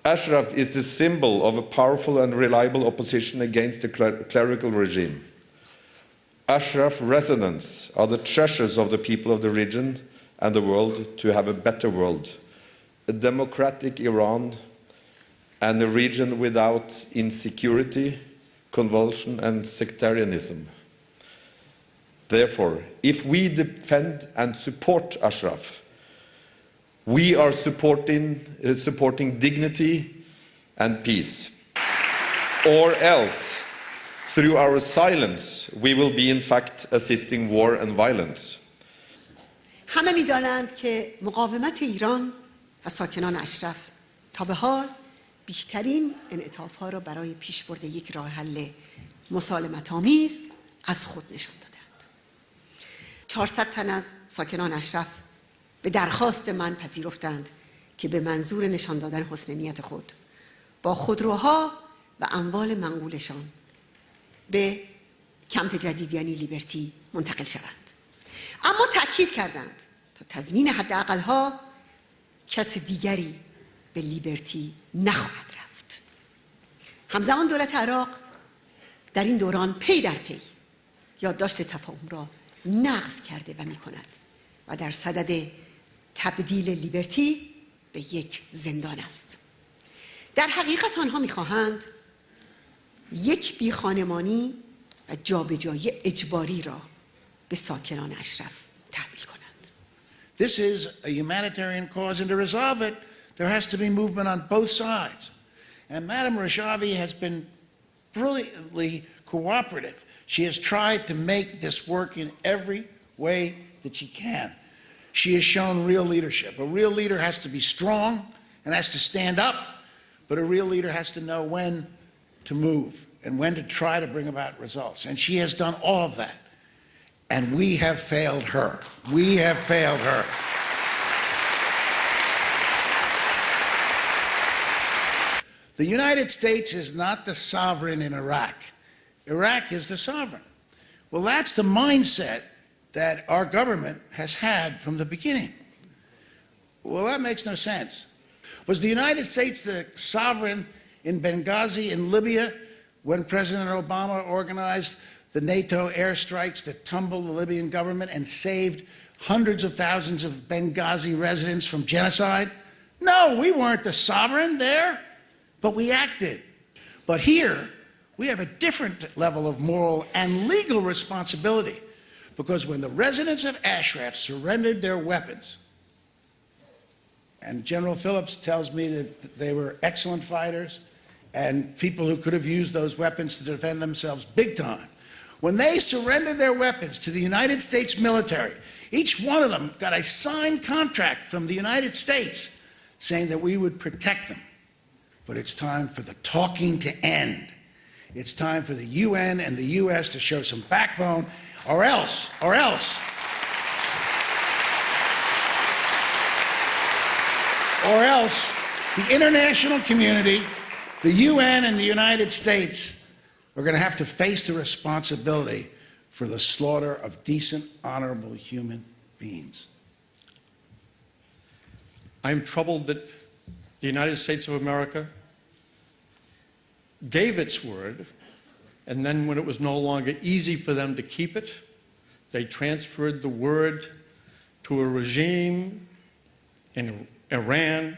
Ashraf is the symbol of a powerful and reliable opposition against the clerical regime. Ashraf residents are the treasures of the people of the region and the world to have a better world, a democratic Iran, and a region without insecurity, convulsion, and sectarianism. Therefore, if we defend and support Ashraf, we are supporting dignity and peace. Or else, through our silence, we will be in fact assisting war and violence. همه می‌دانند که مقاومت ایران و ساکنان اشرف تا به حال بیشترین انعطاف‌ها را برای پیشبرد یک راه حل مسالمت‌آمیز از خود نشان دادند. 400 تن از ساکنان اشرف به درخواست من پذیرفتند که به منظور نشان دادن حسن نیت خود با خودروها و اموال منقولشان به کمپ جدید یعنی لیبرتی منتقل شوند. اما تأکید کردند تا تضمین حداقل‌ها کس دیگری به لیبرتی نخواهد رفت. همزمان دولت عراق در این دوران پی در پی یادداشت تفاهم را نقض کرده و می‌کند و در صدد تبدیل لیبرتی به یک زندان است. در حقیقت آنها می‌خواهند یک بیخانمانی و جابجایی اجباری را به ساکنان اشرف تحمیل کنند. This is a humanitarian cause, and to resolve it, there has to be movement on both sides. And Maryam Rajavi has been brilliantly cooperative. She has tried to make this work in every way that she can. She has shown real leadership. A real leader has to be strong and has to stand up, but a real leader has to know when to move and when to try to bring about results. And she has done all of that. And we have failed her. We have failed her. The United States is not the sovereign in Iraq. Iraq is the sovereign. Well, that's the mindset that our government has had from the beginning. Well, that makes no sense. Was the United States the sovereign in Benghazi in Libya when President Obama organized the NATO airstrikes that tumbled the Libyan government and saved hundreds of thousands of Benghazi residents from genocide? No, we weren't the sovereign there, but we acted. But here, we have a different level of moral and legal responsibility, because when the residents of Ashraf surrendered their weapons, and General Phillips tells me that they were excellent fighters and people who could have used those weapons to defend themselves big time, when they surrendered their weapons to the United States military, each one of them got a signed contract from the United States saying that we would protect them. But it's time for the talking to end. It's time for the UN and the US to show some backbone, or else the international community, the UN and the United States are going to have to face the responsibility for the slaughter of decent, honorable human beings. I'm troubled that the United States of America gave its word, and then when it was no longer easy for them to keep it, they transferred the word to a regime in Iran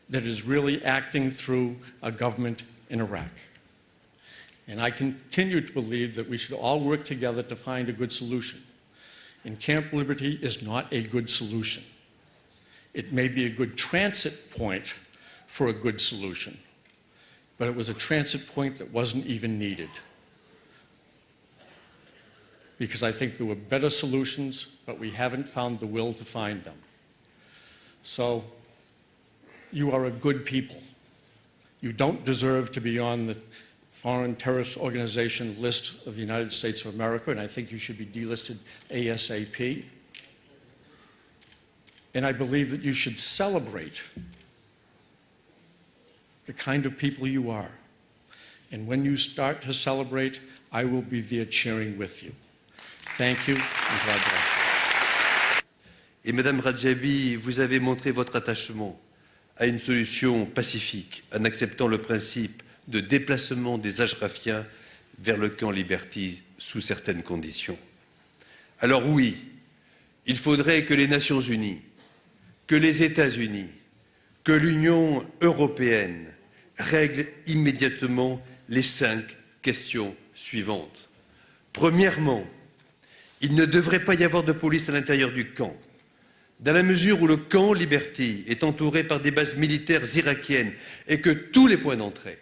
that is really acting through a government in Iraq. And I continue to believe that we should all work together to find a good solution. And Camp Liberty is not a good solution. It may be a good transit point for a good solution, but it was a transit point that wasn't even needed. Because I think there were better solutions, but we haven't found the will to find them. So, you are a good people. You don't deserve to be on the Foreign Terrorist Organization list of the United States of America, and I think you should be delisted ASAP. And I believe that you should celebrate the kind of people you are. And when you start to celebrate, I will be there cheering with you. Thank you, and God bless you. Et Madame Rajavi, vous avez montré votre attachement à une solution pacifique en acceptant le principe de déplacement des Ashrafiens vers le camp Liberty sous certaines conditions. Alors oui, il faudrait que les Nations Unies, que les États-Unis, que l'Union européenne règlent immédiatement les 5 questions suivantes. Premièrement, il ne devrait pas y avoir de police à l'intérieur du camp, dans la mesure où le camp Liberty est entouré par des bases militaires irakiennes et que tous les points d'entrée,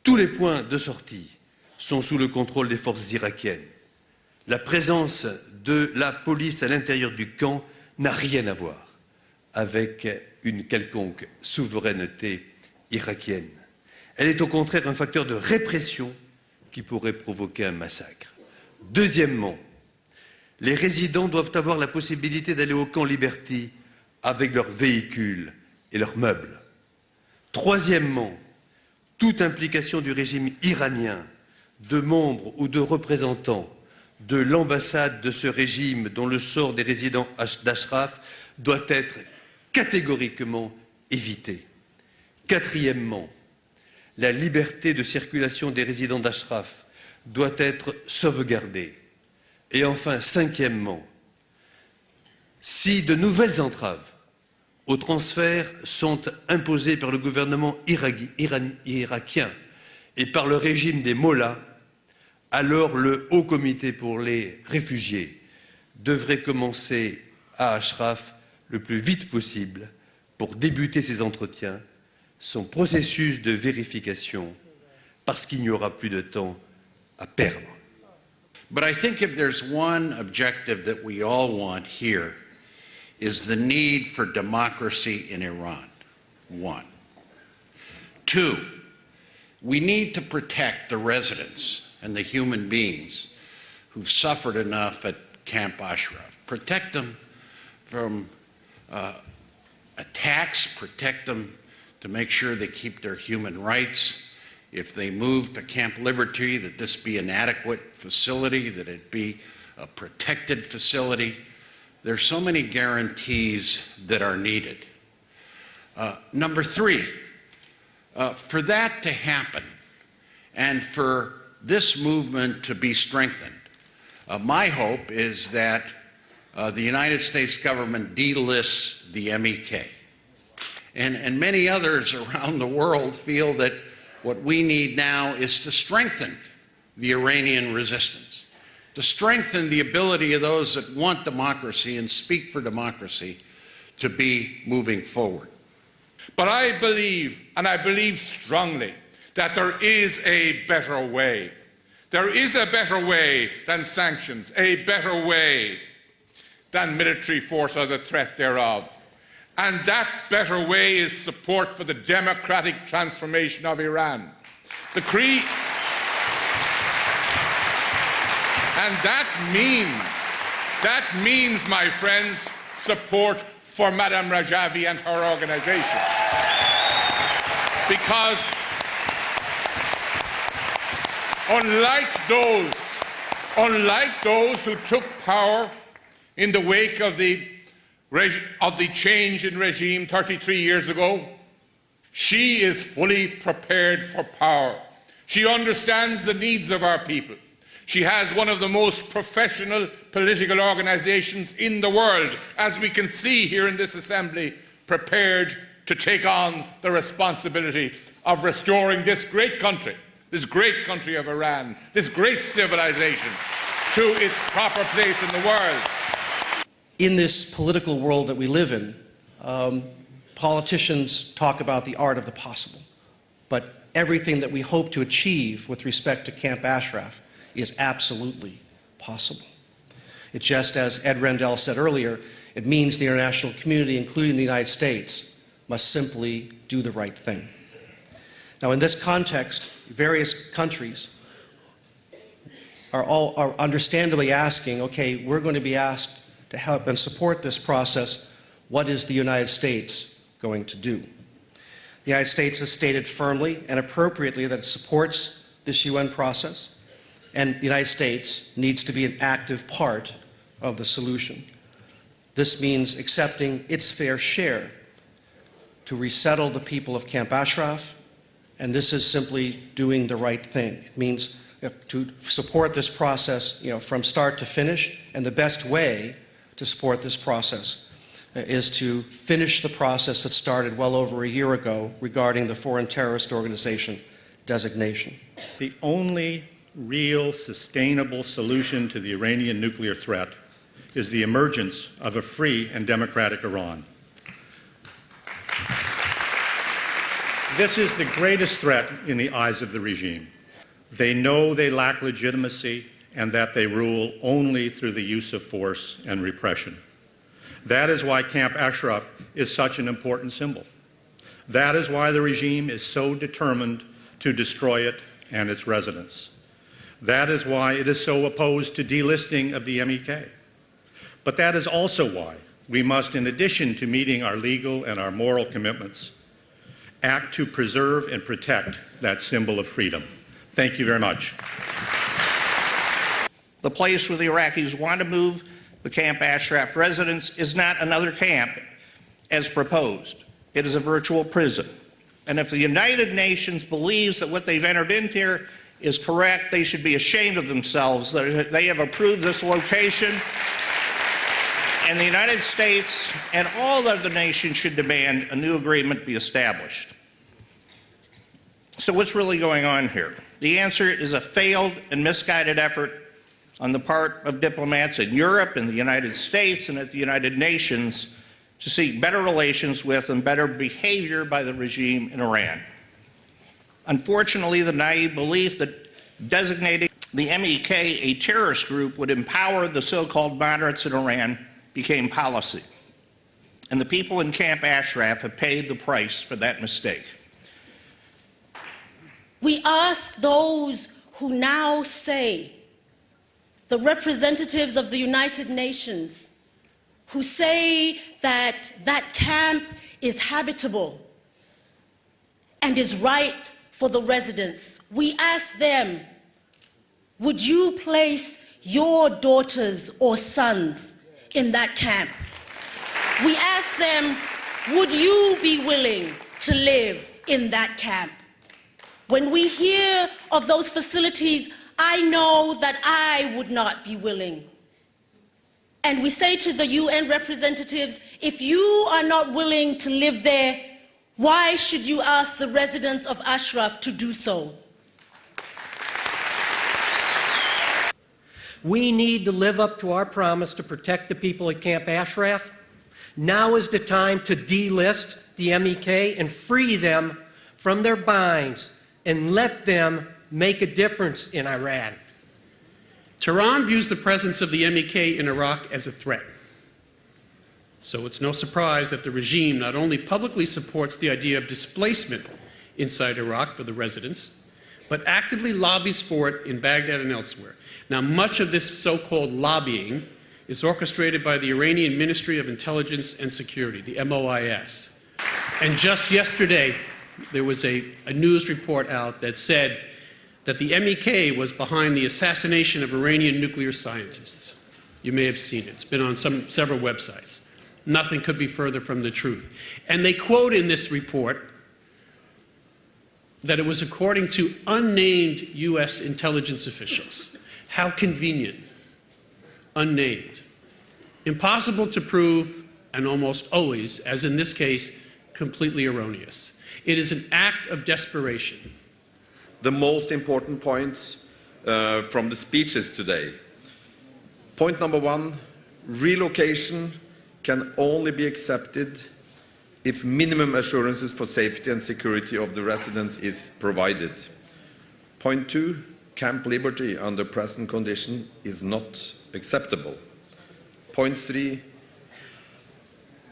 tous les points de sortie sont sous le contrôle des forces irakiennes. La présence de la police à l'intérieur du camp n'a rien à voir avec une quelconque souveraineté irakienne. Elle est au contraire un facteur de répression qui pourrait provoquer un massacre. Deuxièmement, les résidents doivent avoir la possibilité d'aller au camp Liberty avec leurs véhicules et leurs meubles. Troisièmement, toute implication du régime iranien, de membres ou de représentants de l'ambassade de ce régime dont le sort des résidents d'Ashraf doit être catégoriquement évité. Quatrièmement, la liberté de circulation des résidents d'Ashraf doit être sauvegardée. Et enfin, cinquièmement, si de nouvelles entraves au transfert sont imposées par le gouvernement irakien et par le régime des mullahs, alors le Haut Comité pour les réfugiés devrait commencer à Ashraf le plus vite possible pour débuter ses entretiens, son processus de vérification, parce qu'il n'y aura plus de temps à perdre. But I think if there's one objective that we all want here is the need for democracy in Iran. 1. 2, we need to protect the residents and the human beings who've suffered enough at Camp Ashraf. Protect them from attacks, protect them to make sure they keep their human rights. If they move to Camp Liberty, that this be an adequate facility, that it be a protected facility. There's so many guarantees that are needed. Number 3, for that to happen and for this movement to be strengthened, my hope is that the United States government delists the MEK. And many others around the world feel that what we need now is to strengthen the Iranian resistance, to strengthen the ability of those that want democracy and speak for democracy to be moving forward. But I believe, and I believe strongly, that there is a better way. There is a better way than sanctions, a better way than military force or the threat thereof. And that better way is support for the democratic transformation of Iran. And that means, my friends, support for Maryam Rajavi and her organisation. Because unlike those who took power in the wake of the change in regime 33 years ago, she is fully prepared for power. She understands the needs of our people. She has one of the most professional political organisations in the world, as we can see here in this assembly, prepared to take on the responsibility of restoring this great country of Iran, this great civilization, to its proper place in the world. In this political world that we live in, politicians talk about the art of the possible, but everything that we hope to achieve with respect to Camp Ashraf is absolutely possible. It just, as Ed Rendell said earlier, it means the international community, including the United States, must simply do the right thing. Now, in this context, various countries are understandably asking, okay, we're going to be asked to help and support this process. What is the United States going to do? The United States has stated firmly and appropriately that it supports this UN process, and the United States needs to be an active part of the solution. This means accepting its fair share to resettle the people of Camp Ashraf, and this is simply doing the right thing. It means to support this process, from start to finish, and the best way to support this process is to finish the process that started well over a year ago regarding the foreign terrorist organization designation. The only real sustainable solution to the Iranian nuclear threat is the emergence of a free and democratic Iran. This is the greatest threat in the eyes of the regime. They know they lack legitimacy and that they rule only through the use of force and repression. That is why Camp Ashraf is such an important symbol. That is why the regime is so determined to destroy it and its residents. That is why it is so opposed to delisting of the MEK. But that is also why we must, in addition to meeting our legal and our moral commitments, act to preserve and protect that symbol of freedom. Thank you very much. The place where the Iraqis want to move the Camp Ashraf residents is not another camp as proposed. It is a virtual prison. And if the United Nations believes that what they've entered into here is correct, they should be ashamed of themselves that they have approved this location. And the United States and all other nations should demand a new agreement be established. So what's really going on here? The answer is a failed and misguided effort on the part of diplomats in Europe and the United States and at the United Nations to seek better relations with and better behavior by the regime in Iran. Unfortunately, the naive belief that designating the MEK a terrorist group would empower the so-called moderates in Iran became policy. And the people in Camp Ashraf have paid the price for that mistake. We ask those who now say, the representatives of the United Nations, who say that that camp is habitable and is right for the residents, we ask them, would you place your daughters or sons in that camp? We ask them, would you be willing to live in that camp? When we hear of those facilities, I know that I would not be willing. And we say to the UN representatives, if you are not willing to live there, why should you ask the residents of Ashraf to do so? We need to live up to our promise to protect the people at Camp Ashraf. Now is the time to delist the MEK and free them from their binds and let them make a difference in Iran. Tehran views the presence of the MEK in Iraq as a threat. So it's no surprise that the regime not only publicly supports the idea of displacement inside Iraq for the residents, but actively lobbies for it in Baghdad and elsewhere. Now, much of this so-called lobbying is orchestrated by the Iranian Ministry of Intelligence and Security, the MOIS. And just yesterday, there was a news report out that said that the MEK was behind the assassination of Iranian nuclear scientists. You may have seen it. It's been on several websites. Nothing could be further from the truth. And they quote in this report that it was according to unnamed U.S. intelligence officials. How convenient. Unnamed. Impossible to prove, and almost always, as in this case, completely erroneous. It is an act of desperation. The most important points from the speeches today. Point number one, relocation can only be accepted if minimum assurances for safety and security of the residents is provided. Point two, Camp Liberty under present condition is not acceptable. Point three,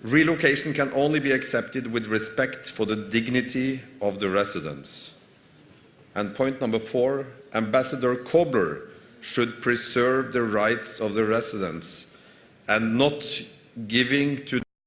relocation can only be accepted with respect for the dignity of the residents. And point number four, Ambassador Kobler should preserve the rights of the residents and not giving to